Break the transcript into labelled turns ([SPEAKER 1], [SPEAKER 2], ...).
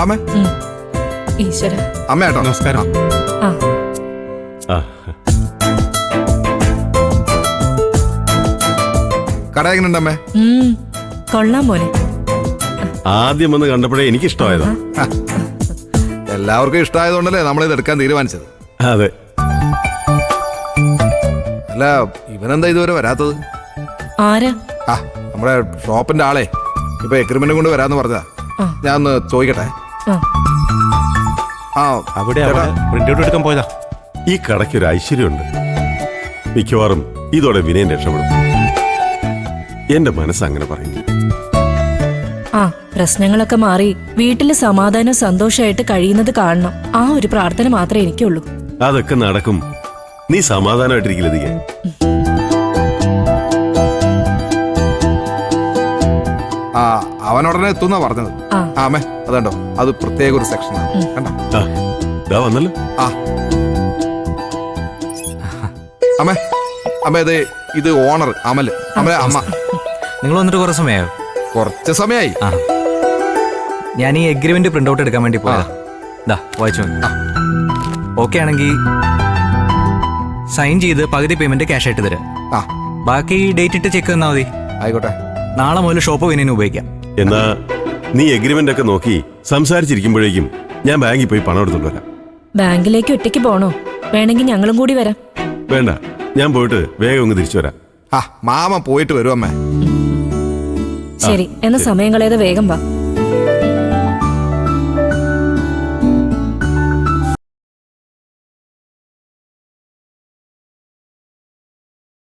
[SPEAKER 1] വാമേ.
[SPEAKER 2] ഈശ്വര.
[SPEAKER 1] അമ്മ കേട്ടോ.
[SPEAKER 3] നമസ്കാരം.
[SPEAKER 1] കട എങ്ങനെയുണ്ട് അമ്മേ?
[SPEAKER 2] കൊള്ളാം മോനെ.
[SPEAKER 4] ആദ്യം വന്ന് കണ്ടപ്പോഴേ എനിക്ക് ഇഷ്ടമായതാ.
[SPEAKER 1] എല്ലാവർക്കും ഇഷ്ടമായതുകൊണ്ടല്ലേ നമ്മളിത് എടുക്കാൻ തീരുമാനിച്ചത്.
[SPEAKER 4] അതെ.
[SPEAKER 1] അല്ല, ഇവനെന്താ ഇതുവരെ വരാത്തത്?
[SPEAKER 2] ആരാ?
[SPEAKER 1] നമ്മുടെ ഷോപ്പിന്റെ ആളെ ഇപ്പൊ എഗ്രിമെന്റ് കൊണ്ട് വരാന്ന് പറഞ്ഞതാ. ഞാൻ ഒന്ന് ചോദിക്കട്ടെ.
[SPEAKER 3] അവിടെ പ്രിന്റ് ഔട്ട് എടുക്കാൻ പോയതാ.
[SPEAKER 4] ഈ കടയ്ക്ക് ഒരു ഐശ്വര്യമുണ്ട്. മിക്കവാറും ഇതോടെ വിനയൻ രക്ഷപ്പെടും. എന്റെ മനസ്സ് അങ്ങനെ പറയുന്നു.
[SPEAKER 2] പ്രശ്നങ്ങളൊക്കെ മാറി വീട്ടില് സമാധാനം സന്തോഷമായിട്ട് കഴിയുന്നത് കാണണം. ആ ഒരു പ്രാർത്ഥന മാത്രമേ എനിക്കുള്ളൂ.
[SPEAKER 4] അതൊക്കെ നടക്കും. നീ സമാധാനമായിട്ടിരിക്കില്ല ദിയ.
[SPEAKER 1] അവനുടനെ എത്തുന്നാ പറഞ്ഞത്. അമ്മേ അതുണ്ടോ, അത് പ്രത്യേക ഒരു സെക്ഷനാണ് കണ്ടോ.
[SPEAKER 4] വന്നല്ലോ.
[SPEAKER 1] അമ്മേ അമ്മ ഇത് ഓണർ അമല്. അമ്മ
[SPEAKER 5] നിങ്ങൾ വന്നിട്ട് കുറച്ച് സമയമായോ?
[SPEAKER 1] കുറച്ച് സമയമായി.
[SPEAKER 5] ഞാൻ ഈ എഗ്രിമെന്റ് പ്രിന്റ് ഔട്ട് എടുക്കാൻ വേണ്ടി പോയതാ. വായിച്ചു. ഓക്കെ ആണെങ്കിൽ സൈൻ ചെയ്ത് പകുതി പേയ്മെന്റ് ക്യാഷ് ആയിട്ട് തരാം. ബാക്കി ഡേറ്റ് ഇട്ട് ചെക്ക് തന്നാ മതി.
[SPEAKER 1] ആയിക്കോട്ടെ.
[SPEAKER 5] നാളെ മുതൽ ഷോപ്പ് വിനയന് ഉപയോഗിക്കാം.
[SPEAKER 4] എന്നാ നീ എഗ്രിമെന്റ് ഒക്കെ നോക്കി സംസാരിച്ചിരിക്കുമ്പോഴേക്കും ഞാൻ ബാങ്കിൽ പോയി പണം എടുത്തോണ്ട് വരാം.
[SPEAKER 2] ബാങ്കിലേക്ക് ഒറ്റയ്ക്ക് പോണോ? വേണമെങ്കിൽ ഞങ്ങളും കൂടി വരാം.
[SPEAKER 4] വേണ്ട, ഞാൻ പോയിട്ട് വേഗം ഒന്ന് തിരിച്ചു വരാം.
[SPEAKER 1] മാമ പോയിട്ട് വരും അമ്മേ.
[SPEAKER 2] ശരി, എന്നാ സമയം കളയാതെ വേഗം വാ.